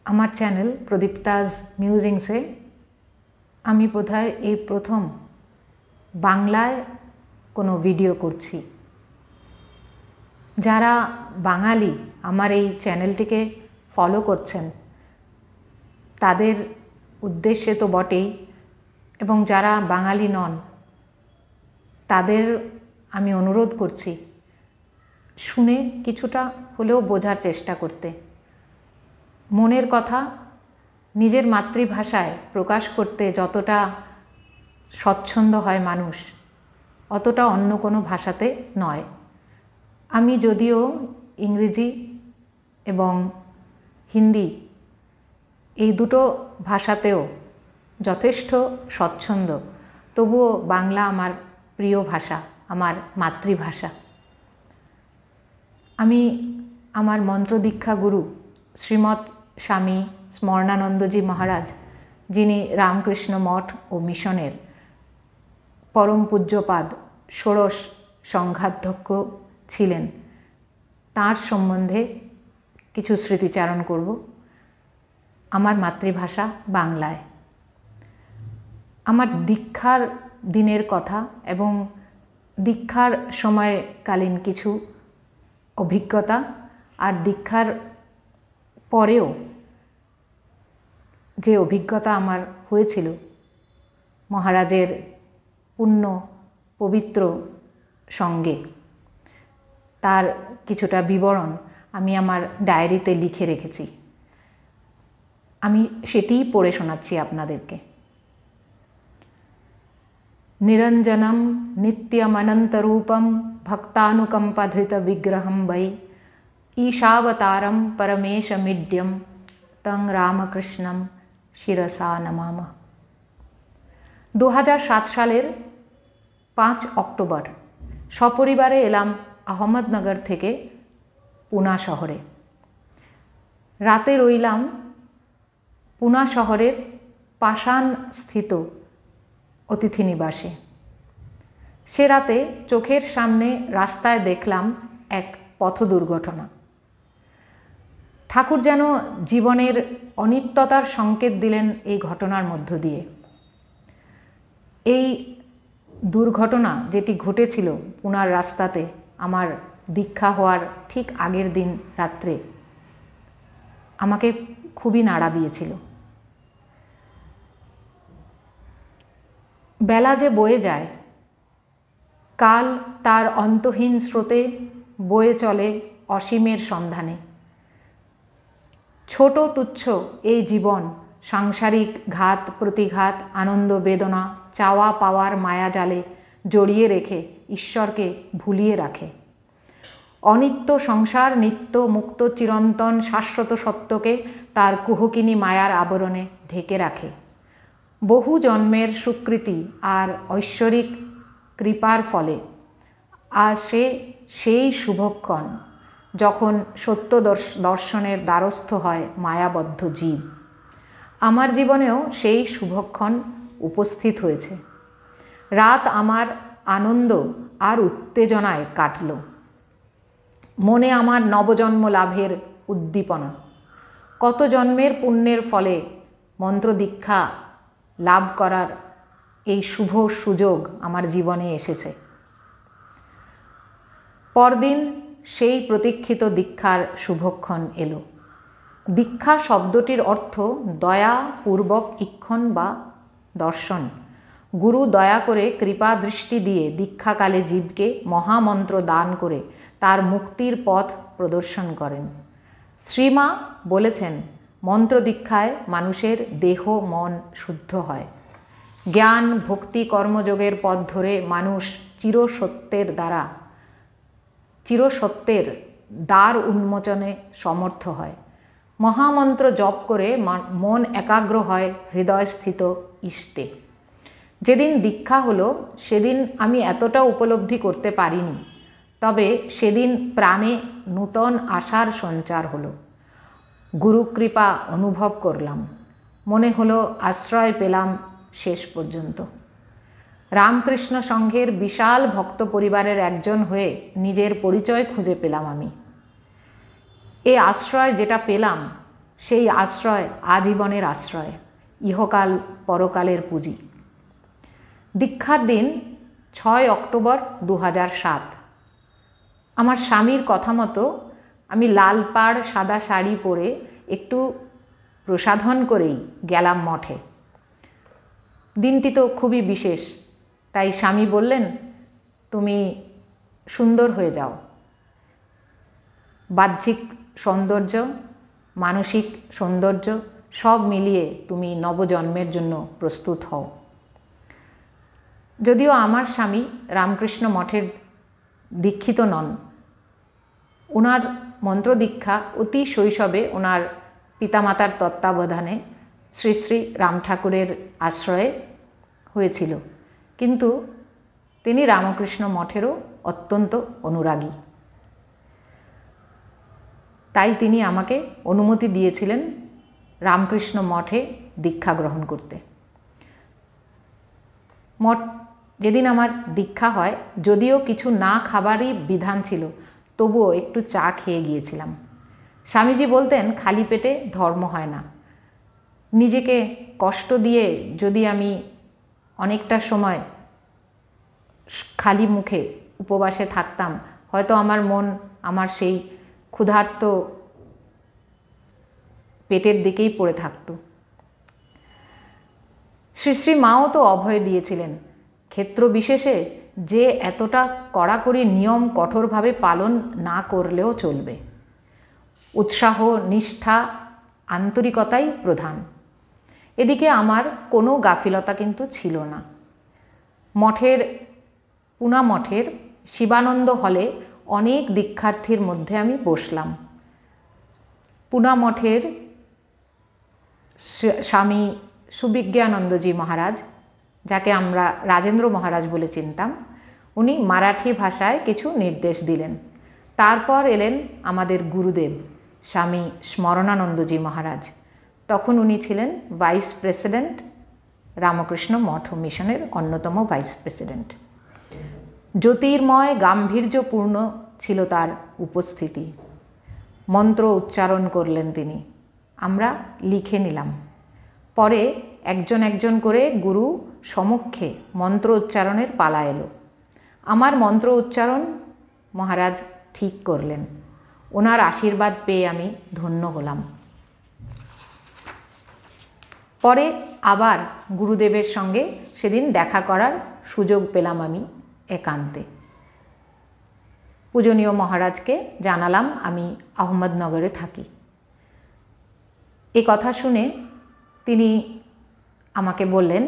আমার চ্যানেল প্রদীপ্তাজ মিউজিংসে আমি বোধহয় এই প্রথম বাংলায় কোনো ভিডিও করছি। যারা বাঙালি আমার এই চ্যানেলটিকে ফলো করছেন তাদের উদ্দেশ্যে তো বটেই, এবং যারা বাঙালি নন তাদের আমি অনুরোধ করছি শুনে কিছুটা হলেও বোঝার চেষ্টা করতে। মনের কথা নিজের মাতৃভাষায় প্রকাশ করতে যতটা স্বচ্ছন্দ হয় মানুষ, অতটা অন্য কোনো ভাষাতে নয়। আমি যদিও ইংরেজি এবং হিন্দি এই দুটো ভাষাতেও যথেষ্ট স্বচ্ছন্দ, তবুও বাংলা আমার প্রিয় ভাষা, আমার মাতৃভাষা। আমি আমার মন্ত্রদীক্ষা গুরু শ্রীমৎ স্বামী স্মরণানন্দজি মহারাজ, যিনি রামকৃষ্ণ মঠ ও মিশনের পরম পূজ্যপাদ ষোড়শ সংঘাধ্যক্ষ ছিলেন, তাঁর সম্বন্ধে কিছু স্মৃতিচারণ করব আমার মাতৃভাষা বাংলায়। আমার দীক্ষার দিনের কথা এবং দীক্ষার সময়কালীন কিছু অভিজ্ঞতা, আর দীক্ষার পরেও যে অভিজ্ঞতা আমার হয়েছিল মহারাজের পুণ্য পবিত্র সঙ্গে, তার কিছুটা বিবরণ আমি আমার ডায়েরিতে লিখে রেখেছি। আমি সেটিই পড়ে শোনাচ্ছি আপনাদেরকে। নিরঞ্জনম নিত্যমনন্তরূপম ভক্তানুকম্পাধৃত বিগ্রহম বৈ ঈশাবতারম পরমেশমিড্যম তং রামকৃষ্ণম শিরসা নমামঃ। 2007 সালের 5 অক্টোবর সপরিবারে এলাম আহমদনগর থেকে পুনা শহরে। রাতে রইলাম পুনা শহরের পাষাণ স্থিত অতিথি নিবাসে। সে রাতে চোখের সামনে রাস্তায় দেখলাম এক পথ দুর্ঘটনা। ঠাকুর যেন জীবনের অনিত্যতার সংকেত দিলেন এই ঘটনার মধ্য দিয়ে। এই দুর্ঘটনা যেটি ঘটেছিল পুনার রাস্তাতে আমার দীক্ষা হওয়ার ঠিক আগের দিন রাত্রে, আমাকে খুবই নাড়া দিয়েছিল। বেলা যে বয়ে যায়, কাল তার অন্তহীন স্রোতে বয়ে চলে অসীমের সন্ধানে। ছোট তুচ্ছ এই জীবন সাংসারিক ঘাত প্রতিঘাত, আনন্দ বেদনা, চাওয়া পাওয়ার মায়াজালে জড়িয়ে রেখে ঈশ্বরকে ভুলিয়ে রাখে। অনিত্য সংসার নিত্য মুক্ত চিরন্তন শাশ্বত সত্যকে তার কুহকিনী মায়ার আবরণে ঢেকে রাখে। বহু জন্মের স্বীকৃতি আর ঐশ্বরিক কৃপার ফলে আসে সেই শুভক্ষণ যখন সত্য দর্শনের দ্বারস্থ হয় মায়াবদ্ধ জীব। আমার জীবনেও সেই শুভক্ষণ উপস্থিত হয়েছে। রাত আমার আনন্দ আর উত্তেজনায় কাটল। মনে আমার নবজন্ম লাভের উদ্দীপনা। কত জন্মের পুণ্যের ফলে মন্ত্রদীক্ষা লাভ করার এই শুভ সুযোগ আমার জীবনে এসেছে। পরদিন সেই প্রতীক্ষিত দীক্ষার শুভক্ষণ এলো। দীক্ষা শব্দটির অর্থ দয়া পূর্বক ঈক্ষণ বা দর্শন। গুরু দয়া করে কৃপা দৃষ্টি দিয়ে দীক্ষাকালে জীবকে মহামন্ত্র দান করে তার মুক্তির পথ প্রদর্শন করেন। শ্রীমা বলেছেন, মন্ত্র দীক্ষায় মানুষের দেহ মন শুদ্ধ হয়। জ্ঞান ভক্তি কর্মযোগের পথ ধরে মানুষ চিরসত্যের দ্বার উন্মোচনে সমর্থ হয়। মহামন্ত্র জপ করে মন একাগ্র হয় হৃদয়স্থিত ইষ্টে। যেদিন দীক্ষা হলো সেদিন আমি এতটা উপলব্ধি করতে পারিনি, তবে সেদিন প্রাণে নূতন আশার সঞ্চার হলো। গুরুকৃপা অনুভব করলাম। মনে হলো আশ্রয় পেলাম শেষ পর্যন্ত। রামকৃষ্ণ সংঘের বিশাল ভক্ত পরিবারের একজন হয়ে নিজের পরিচয় খুঁজে পেলাম আমি। এ আশ্রয় যেটা পেলাম সেই আশ্রয় আজীবনের আশ্রয়, ইহকাল পরকালের পুঁজি। দীক্ষার দিন 6 অক্টোবর 2007। আমার স্বামীর কথা মতো আমি লাল পাড় সাদা শাড়ি পরে একটু প্রসাধন করেই গেলাম মঠে। দিনটি তো খুবই বিশেষ, তাই স্বামী বললেন, তুমি সুন্দর হয়ে যাও, বাহ্যিক সৌন্দর্য, মানসিক সৌন্দর্য সব মিলিয়ে তুমি নবজন্মের জন্য প্রস্তুত হও। যদিও আমার স্বামী রামকৃষ্ণ মঠের দীক্ষিত নন, ওনার মন্ত্র দীক্ষা অতি শৈশবে ওনার পিতামাতার তত্ত্বাবধানে শ্রী শ্রী রাম ঠাকুরের আশ্রয়ে হয়েছিল, কিন্তু তিনি রামকৃষ্ণ মঠেরও অত্যন্ত অনুরাগী। তাই তিনি আমাকে অনুমতি দিয়েছিলেন রামকৃষ্ণ মঠে দীক্ষা গ্রহণ করতে। মঠ যেদিন আমার দীক্ষা হয়, যদিও কিছু না খাবারই বিধান ছিল, তবুও একটু চা খেয়ে গিয়েছিলাম। স্বামীজি বলতেন, খালি পেটে ধর্ম হয় না। নিজেকে কষ্ট দিয়ে যদি আমি অনেকটা সময় খালি মুখে উপবাসে থাকতাম, হয়তো আমার মন আমার সেই ক্ষুধার্ত পেটের দিকেই পড়ে থাকত। শ্রী শ্রী মাও তো অভয় দিয়েছিলেন, ক্ষেত্র বিশেষে যে এতটা কড়াকড়ি নিয়ম কঠোরভাবে পালন না করলেও চলবে। উৎসাহ, নিষ্ঠা, আন্তরিকতাই প্রধান। এদিকে আমার কোনো গাফিলতা কিন্তু ছিল না। পুনা মঠের শিবানন্দ হলে অনেক দীক্ষার্থীর মধ্যে আমি বসলাম। পুনা মঠের স্বামী সুবিজ্ঞানন্দজি মহারাজ, যাকে আমরা রাজেন্দ্র মহারাজ বলে চিনতাম, উনি মারাঠি ভাষায় কিছু নির্দেশ দিলেন। তারপর এলেন আমাদের গুরুদেব স্বামী স্মরণানন্দজি মহারাজ। তখন উনি ছিলেন ভাইস প্রেসিডেন্ট, রামকৃষ্ণ মঠ মিশনের অন্যতম ভাইস প্রেসিডেন্ট। জ্যোতির্ময় গাম্ভীর্যপূর্ণ ছিল তার উপস্থিতি। মন্ত্র উচ্চারণ করলেন তিনি, আমরা লিখে নিলাম। পরে একজন একজন করে গুরু সমক্ষে মন্ত্র উচ্চারণের পালা এলো। আমার মন্ত্র উচ্চারণ মহারাজ ঠিক করলেন। ওনার আশীর্বাদ পেয়ে আমি ধন্য হলাম। পরে আবার গুরুদেবের সঙ্গে সেদিন দেখা করার সুযোগ পেলাম আমি একান্তে। পূজনীয় মহারাজকে জানালাম আমি আহমদনগরে থাকি। এ কথা শুনে তিনি আমাকে বললেন,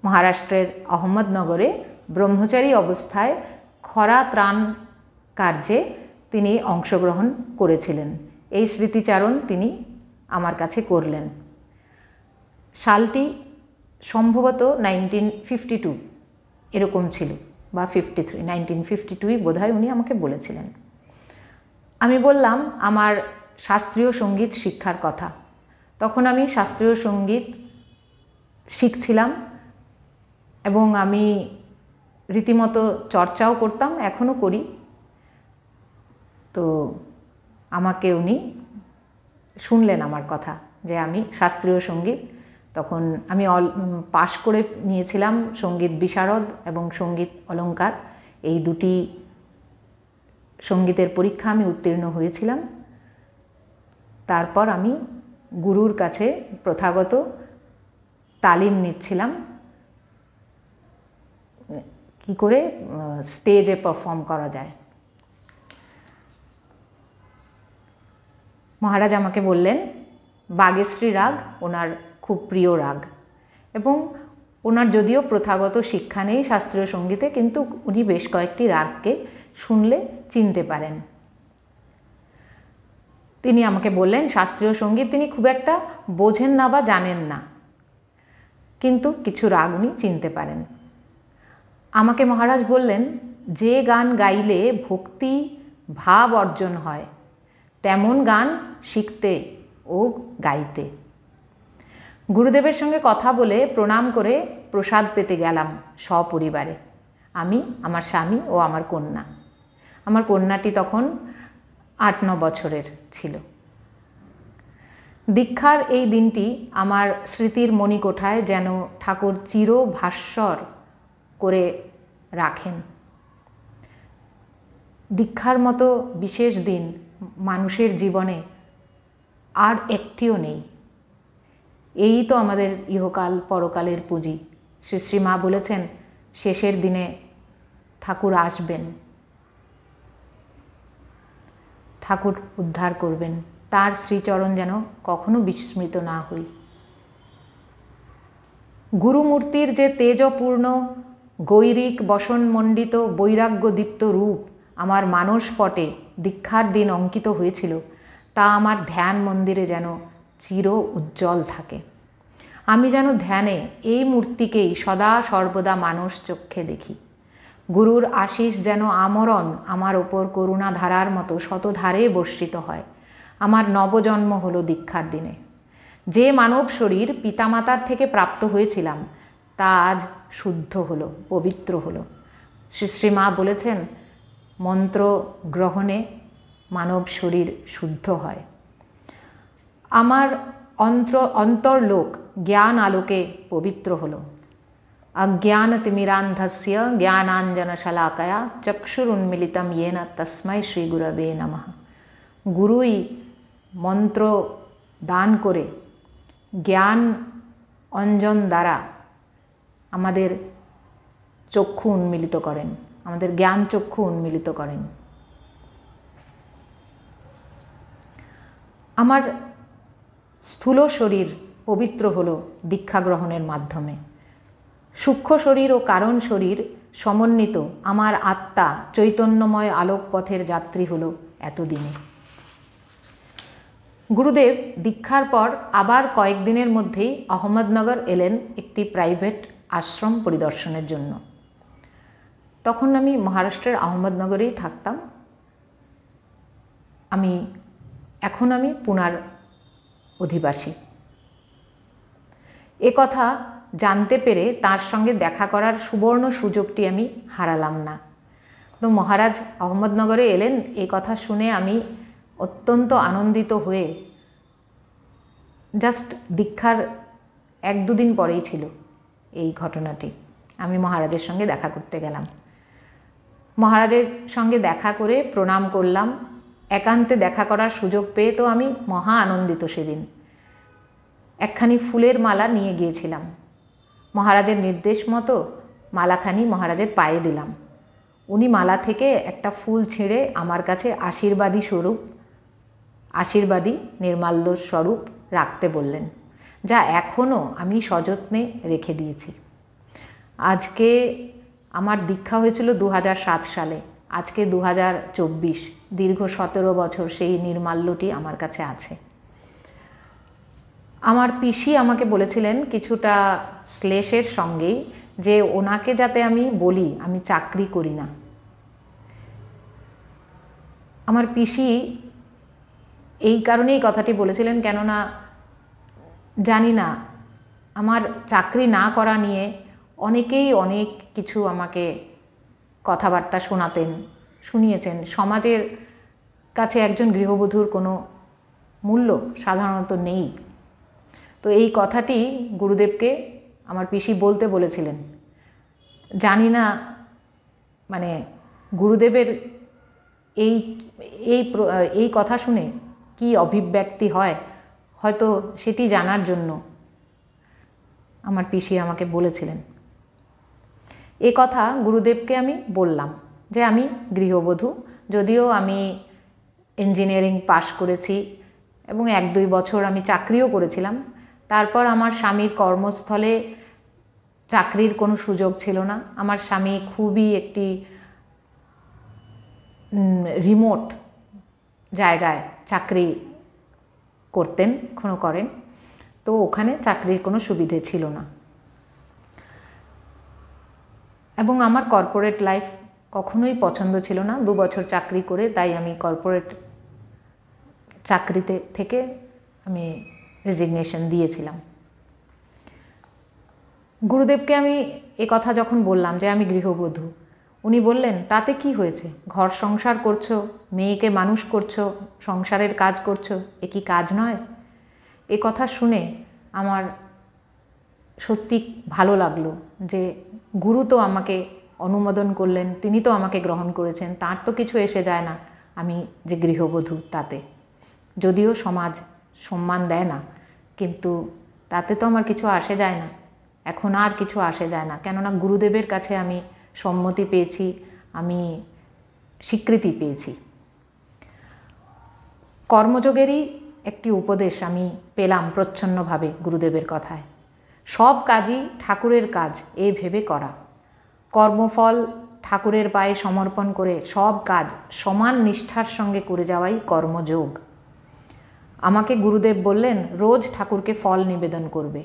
মহারাষ্ট্রের আহমদনগরে ব্রহ্মচারী অবস্থায় খরা ত্রাণ কার্যে তিনি অংশগ্রহণ করেছিলেন। এই স্মৃতিচারণ তিনি আমার কাছে করলেন। সালটি সম্ভবত 1952 এরকম ছিল, বা 53, 1952 বোধহয় উনি আমাকে বলেছিলেন। আমি বললাম আমার শাস্ত্রীয় সঙ্গীত শিক্ষার কথা। তখন আমি শাস্ত্রীয় সঙ্গীত শিখছিলাম এবং আমি রীতিমতো চর্চাও করতাম, এখনও করি। তো আমাকে উনি শুনলেন আমার কথা, যে আমি শাস্ত্রীয় সঙ্গীত, তখন আমি পাশ করে নিয়েছিলাম সঙ্গীত বিশারদ এবং সঙ্গীত অলঙ্কার, এই দুটি সঙ্গীতের পরীক্ষা আমি উত্তীর্ণ হয়েছিলাম। তারপর আমি গুরুর কাছে প্রথাগত তালিম নিচ্ছিলাম কি করে স্টেজে পারফর্ম করা যায়। মহারাজ আমাকে বললেন, বাগেশ্রী রাগ ওনার খুব প্রিয় রাগ, এবং ওনার যদিও প্রথাগত শিক্ষা নেই শাস্ত্রীয় সঙ্গীতে, কিন্তু উনি বেশ কয়েকটি রাগকে শুনলে চিনতে পারেন। তিনি আমাকে বললেন, শাস্ত্রীয় সঙ্গীত তিনি খুব একটা বোঝেন না বা জানেন না, কিন্তু কিছু রাগ উনি চিনতে পারেন। আমাকে মহারাজ বললেন, যে গান গাইলে ভক্তি ভাব অর্জন হয় তেমন গান শিখতে ও গাইতে। গুরুদেবের সঙ্গে কথা বলে প্রণাম করে প্রসাদ পেতে গেলাম সপরিবারে, আমি, আমার স্বামী ও আমার কন্যা। আমার কন্যাটি তখন 8-9 বছরের ছিল। দীক্ষার এই দিনটি আমার স্মৃতির মণিকোঠায় যেন ঠাকুর চিরভাস্বর করে রাখেন। দীক্ষার মতো বিশেষ দিন মানুষের জীবনে আর একটিও নেই। এই তো আমাদের ইহকাল পরকালের পুঁজি। শ্রী শ্রী মা বলেছেন শেষের দিনে ঠাকুর আসবেন, ঠাকুর উদ্ধার করবেন। তার শ্রীচরণ যেন কখনো বিস্মৃত না হই। গুরুমূর্তির যে তেজপূর্ণ গৈরিক বসনমণ্ডিত বৈরাগ্যদীপ্ত রূপ আমার মানসপটে দীক্ষার দিন অঙ্কিত হয়েছিল, তা আমার ধ্যান মন্দিরে যেন চির উজ্জ্বল থাকে। আমি যেন ধ্যানে এই মূর্তিকেই সদা সর্বদা মানস চক্ষে দেখি। গুরুর আশিস যেন আমরণ আমার ওপর করুণাধারার মতো শতধারে বর্ষিত হয়। আমার নবজন্ম হলো দীক্ষার দিনে। যে মানব শরীর পিতামাতার থেকে প্রাপ্ত হয়েছিলাম তা আজ শুদ্ধ হলো, পবিত্র হলো। শ্রী শ্রী মা বলেছেন মন্ত্র গ্রহণে মানব শরীর শুদ্ধ হয়। আমার অন্তর্লোক জ্ঞান আলোকে পবিত্র হলো। অজ্ঞানতিমিরান্ধস্য জ্ঞানাঞ্জনশলাকয়া চক্ষুরুন্মিলিতম येन তস্मै শ্রীগুরবে নমঃ। গুরুই মন্ত্র দান করে জ্ঞান অঞ্জন দ্বারা আমাদের চক্ষু উন্মিলিত করেন, আমাদের জ্ঞান চক্ষু উন্মিলিত করেন। আমার স্থূল শরীর পবিত্র হলো দীক্ষা গ্রহণের মাধ্যমে। সূক্ষ্ম শরীর ও কারণ শরীর সমন্বিত আমার আত্মা চৈতন্যময় আলোকপথের যাত্রী হলো এতদিনে। গুরুদেব দীক্ষার পর আবার কয়েকদিনের মধ্যেই আহমদনগর এলেন একটি প্রাইভেট আশ্রম পরিদর্শনের জন্য। তখন আমি মহারাষ্ট্রের আহমদনগরেই থাকতাম। এখন আমি পুনার অধিবাসী। এ কথা জানতে পেরে তার সঙ্গে দেখা করার সুবর্ণ সুযোগটি আমি হারালাম না। তো মহারাজ আহমদনগরে এলেন এই কথা শুনে আমি অত্যন্ত আনন্দিত হয়ে, জাস্ট দীক্ষার 1-2 দিন পরেই ছিল এই ঘটনাটি, আমি মহারাজের সঙ্গে দেখা করতে গেলাম। মহারাজের সঙ্গে দেখা করে প্রণাম করলাম। একান্তে দেখা করার সুযোগ পেয়ে তো আমি মহা আনন্দিত। সেদিন একখানি ফুলের মালা নিয়ে গিয়েছিলাম। মহারাজের নির্দেশ মতো মালাখানি মহারাজের পায়ে দিলাম। উনি মালা থেকে একটা ফুল ছিঁড়ে আমার কাছে আশীর্বাদী নির্মাল্য স্বরূপ রাখতে বললেন, যা এখনও আমি সযত্নে রেখে দিয়েছি। আজকে আমার দীক্ষা হয়েছিল 2007 সালে, আজকে 2024, দীর্ঘ 17 বছর সেই নির্মাল্যটি আমার কাছে আছে। আমার পিসি আমাকে বলেছিলেন কিছুটা শ্লেষের সঙ্গেই যে ওনাকে যাতে আমি বলি আমি চাকরি করি না। আমার পিসি এই কারণেই কথাটি বলেছিলেন, কেননা জানি না আমার চাকরি না করা নিয়ে অনেকেই অনেক কিছু আমাকে কথাবার্তা শুনিয়েছেন। সমাজের কাছে একজন গৃহবধূর কোনো মূল্য সাধারণত নেই। তো এই কথাটি গুরুদেবকে আমার পিসি বলতে বলেছিলেন। জানি না মানে গুরুদেবের এই কথা শুনে কি অভিব্যক্তি হয়, হয়তো সেটি জানার জন্য আমার পিসি আমাকে বলেছিলেন। এ কথা গুরুদেবকে আমি বললাম যে আমি গৃহবধূ, যদিও আমি ইঞ্জিনিয়ারিং পাশ করেছি এবং 1-2 বছর আমি চাকরিও করেছিলাম। তারপর আমার স্বামীর কর্মস্থলে চাকরির কোনো সুযোগ ছিল না। আমার স্বামী খুবই একটি রিমোট জায়গায় চাকরি করতেন, এখনও করেন। তো ওখানে চাকরির কোনো সুবিধে ছিল না এবং আমার কর্পোরেট লাইফ কখনোই পছন্দ ছিল না। 2 বছর চাকরি করে তাই আমি কর্পোরেট চাকরিতে থেকে আমি রেজিগনেশন দিয়েছিলাম। গুরুদেবকে আমি এ কথা যখন বললাম যে আমি গৃহবধূ, উনি বললেন তাতে কি হয়েছে, ঘর সংসার করছো, মেয়েকে মানুষ করছো, সংসারের কাজ করছো, এ কি কাজ নয়? এ কথা শুনে আমার সত্যি ভালো লাগলো যে গুরু তো আমাকে অনুমোদন করলেন, তিনি তো আমাকে গ্রহণ করেছেন, তার তো কিছু এসে যায় না আমি যে গৃহবধূ তাতে। যদিও সমাজ সম্মান দেয় না, কিন্তু তাতে তো আমার কিছু আসে যায় না, এখন আর কিছু আসে যায় না, কেননা গুরুদেবের কাছে আমি সম্মতি পেয়েছি, আমি স্বীকৃতি পেয়েছি। কর্মযোগেরই একটি উপদেশ আমি পেলাম প্রচ্ছন্নভাবে গুরুদেবের কথায়। সব কাজই ঠাকুরের কাজ এ ভেবে করা, কর্মফল ঠাকুরের পায়ে সমর্পণ করে সব কাজ সমান নিষ্ঠার সঙ্গে করে যাওয়াই কর্মযোগ। আমাকে গুরুদেব বললেন রোজ ঠাকুরকে ফল নিবেদন করবে।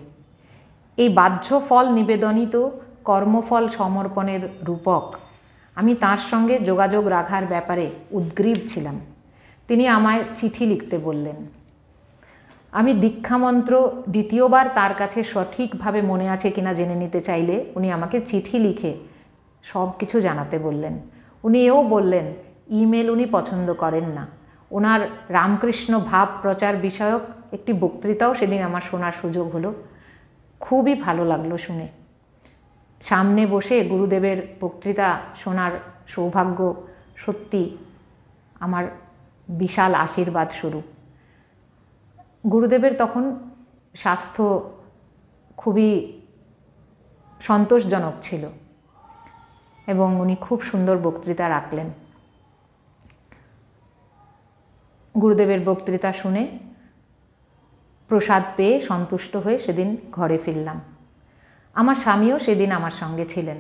এই বাহ্য ফল নিবেদনই তো কর্মফল সমর্পণের রূপক। আমি তার সঙ্গে যোগাযোগ রাখার ব্যাপারে উদ্গ্রীব ছিলাম। তিনি আমায় চিঠি লিখতে বললেন। আমি দীক্ষামন্ত্র দ্বিতীয়বার তার কাছে সঠিকভাবে মনে আছে কিনা জেনে নিতে চাইলে উনি আমাকে চিঠি লিখে সব কিছু জানাতে বললেন। উনি এও বললেন ইমেল উনি পছন্দ করেন না। ওনার রামকৃষ্ণ ভাব প্রচার বিষয়ক একটি বক্তৃতাও সেদিন আমার শোনার সুযোগ হলো, খুবই ভালো লাগলো শুনে। সামনে বসে গুরুদেবের বক্তৃতা শোনার সৌভাগ্য সত্যি আমার বিশাল আশীর্বাদ স্বরূপ। গুরুদেবের তখন স্বাস্থ্য খুবই সন্তোষজনক ছিল এবং উনি খুব সুন্দর বক্তৃতা রাখলেন। গুরুদেবের বক্তৃতা শুনে প্রসাদ পেয়ে সন্তুষ্ট হয়ে সেদিন ঘরে ফিরলাম। আমার স্বামীও সেদিন আমার সঙ্গে ছিলেন।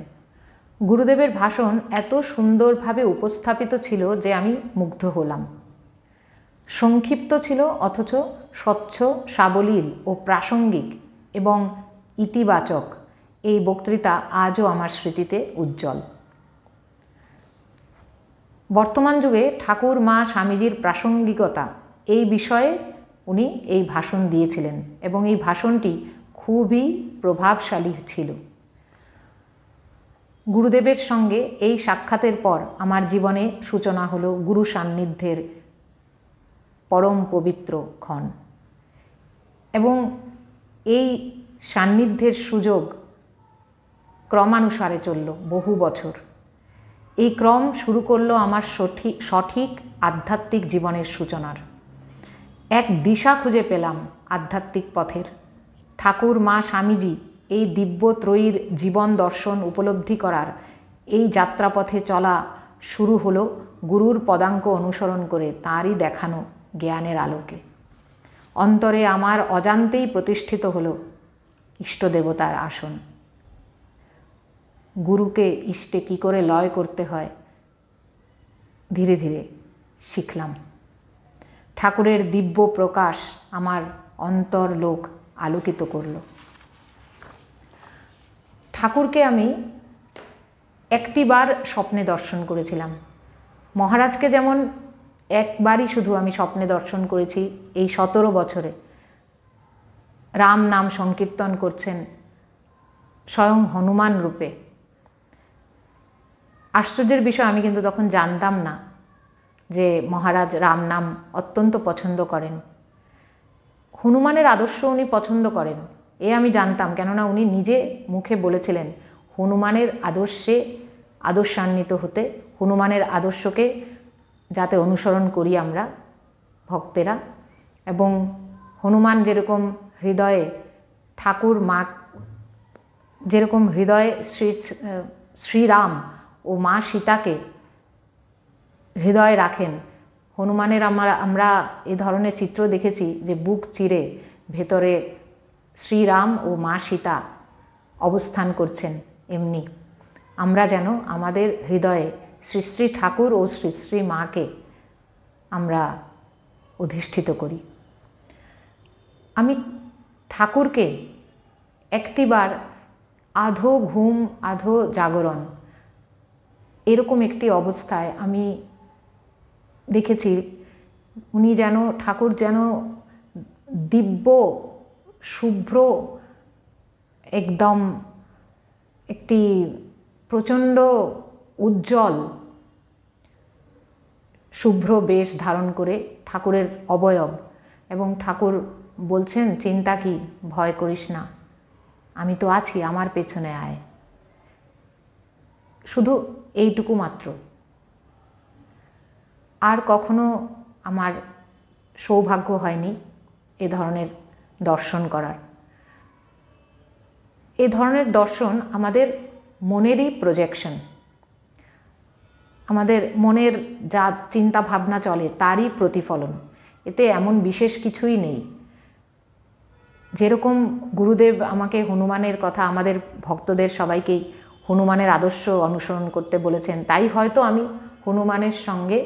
গুরুদেবের ভাষণ এত সুন্দরভাবে উপস্থাপিত ছিল যে আমি মুগ্ধ হলাম। সংক্ষিপ্ত ছিল অথচ স্বচ্ছ, সাবলীল ও প্রাসঙ্গিক এবং ইতিবাচক। এই বক্তৃতা আজও আমার স্মৃতিতে উজ্জ্বল। বর্তমান যুগে ঠাকুর মা স্বামীজির প্রাসঙ্গিকতা এই বিষয়ে উনি এই ভাষণ দিয়েছিলেন এবং এই ভাষণটি খুবই প্রভাবশালী ছিল। গুরুদেবের সঙ্গে এই সাক্ষাতের পর আমার জীবনে সূচনা হলো গুরু সান্নিধ্যের পরম পবিত্র ক্ষণ এবং এই সান্নিধ্যের সুযোগ ক্রমানুসারে চলল বহু বছর। এই ক্রম শুরু করলো আমার সঠিক আধ্যাত্মিক জীবনের সূচনার। এক দিশা খুঁজে পেলাম আধ্যাত্মিক পথের। ঠাকুর মা স্বামীজি এই দিব্যত্রয়ীর জীবন দর্শন উপলব্ধি করার এই যাত্রাপথে চলা শুরু হলো গুরুর পদাঙ্ক অনুসরণ করে তাঁরই দেখানো জ্ঞানের আলোকে। অন্তরে আমার অজান্তেই প্রতিষ্ঠিত হলো ইষ্টদেবতার আসন। গুরুকে ইষ্টে কী করে লয় করতে হয় ধীরে ধীরে শিখলাম। ঠাকুরের দিব্য প্রকাশ আমার অন্তরলোক আলোকিত করল। ঠাকুরকে আমি একটিবার স্বপ্নে দর্শন করেছিলাম। মহারাজকে যেমন একবারই শুধু আমি স্বপ্নে দর্শন করেছি এই 17 বছরে। রাম নাম সংকীর্তন করছেন স্বয়ং হনুমান রূপে। আশ্চর্যের বিষয়, আমি কিন্তু তখন জানতাম না যে মহারাজ রাম নাম অত্যন্ত পছন্দ করেন। হনুমানের আদর্শ উনি পছন্দ করেন এ আমি জানতাম, কেননা উনি নিজে মুখে বলেছিলেন হনুমানের আদর্শান্বিত হতে, হনুমানের আদর্শকে যাতে অনুসরণ করি আমরা ভক্তেরা। এবং হনুমান যেরকম হৃদয়ে ঠাকুর মা, যেরকম হৃদয়ে শ্রীরাম ও মা সীতাকে হৃদয়ে রাখেন, হনুমানের আমরা এ ধরনের চিত্র দেখেছি যে বুক চিরে ভেতরে শ্রীরাম ও মা সীতা অবস্থান করছেন। এমনি আমরা যেন আমাদের হৃদয়ে শ্রী শ্রী ঠাকুর ও শ্রী শ্রী মাকে আমরা অধিষ্ঠিত করি। আমি ঠাকুরকে একটিবার আধো ঘুম আধো জাগরণ এরকম একটি অবস্থায় আমি দেখেছি। উনি যেন, ঠাকুর যেন দিব্য শুভ্র একদম একটি প্রচণ্ড উজ্জ্বল শুভ্র বেশ ধারণ করে ঠাকুরের অবয়ব, এবং ঠাকুর বলছেন, চিন্তা কি, ভয় করিস না, আমি তো আছি, আমার পেছনে আয়। শুধু এইটুকু মাত্র। আর কখনো আমার সৌভাগ্য হয়নি এ ধরনের দর্শন করার। এ ধরনের দর্শন আমাদের মনেরই প্রজেকশন, আমাদের মনের যা চিন্তা ভাবনা চলে তারই প্রতিফলন। এতে এমন বিশেষ কিছুই নেই। যেরকম গুরুদেব আমাকে হনুমানের কথা, আমাদের ভক্তদের সবাইকেই হনুমানের আদর্শ অনুসরণ করতে বলেছেন, তাই হয়তো আমি হনুমানের সঙ্গে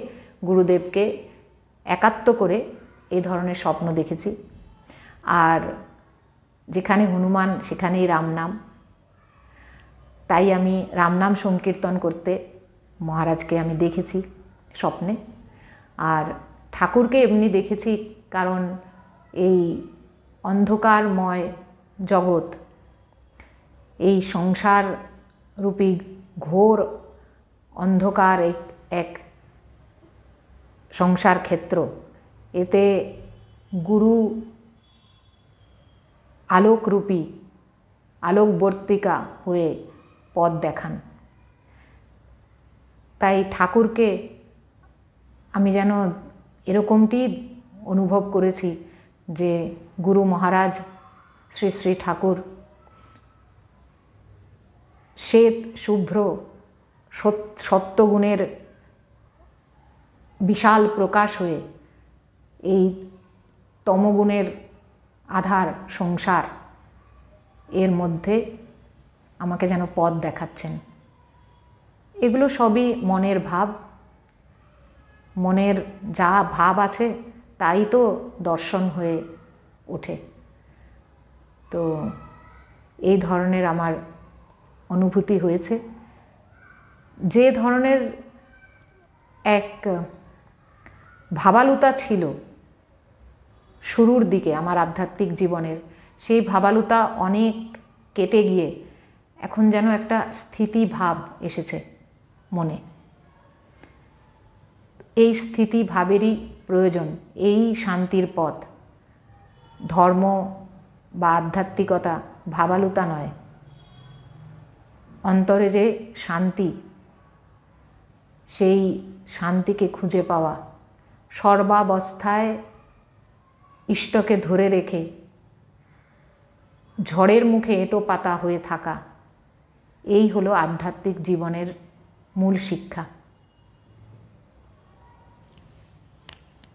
গুরুদেবকে একাত্ম করে এই ধরনের স্বপ্ন দেখেছি। আর যেখানে হনুমান সেখানেই রাম নাম, তাই আমি রাম নাম সংকীর্তন করতে মহারাজকে আমি দেখেছি স্বপ্নে। আর ঠাকুরকে এমনি দেখেছি, কারণ এই অন্ধকারময় জগৎ, এই সংসার রূপী ঘোর অন্ধকার এক সংসার ক্ষেত্র, এতে গুরু আলোকরূপী আলোকবর্তিকা হয়ে পথ দেখান। তাই ঠাকুরকে আমি যেন এরকমটি অনুভব করেছি যে গুরু মহারাজ শ্রী শ্রী ঠাকুর শ্বেত শুভ্র সত্যগুণের বিশাল প্রকাশ হয়ে এই তমগুণের আধার সংসার এর মধ্যে আমাকে যেন পথ দেখাচ্ছেন। এগুলো সবই মনের ভাব, মনের যা ভাব আছে তাই তো দর্শন হয়ে ওঠে। তো এই ধরনের আমার অনুভূতি হয়েছে। যে ধরনের এক ভাবালুতা ছিল শুরুর দিকে আমার আধ্যাত্মিক জীবনের, সেই ভাবালুতা অনেক কেটে গিয়ে এখন যেন একটা স্থিতিভাব এসেছে মনে। এই স্থিতিভাবেরই প্রয়োজন, এই শান্তির পথ। ধর্ম বা আধ্যাত্মিকতা ভাবালুতা নয়, অন্তরে যে শান্তি, সেই শান্তিকে খুঁজে পাওয়া, সর্বাবস্থায় ইষ্টকে ধরে রেখে ঝড়ের মুখে এঁটো পাতা হয়ে থাকা, এই হলো আধ্যাত্মিক জীবনের মূল শিক্ষা।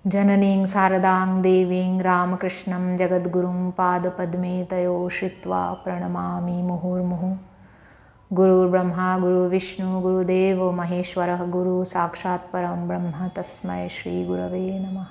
जननीं शारदां देवीं रामकृष्णं जगद्गुरुं पादपद्मे तयो श्रित्वा प्रणमामि मुहुर्मुहुः। गुरुर्ब्रह्मा गुरुर्विष्णु गुरुदेवो महेश्वरः, गुरु साक्षात् परं ब्रह्म, तस्मै श्रीगुरवे नमः।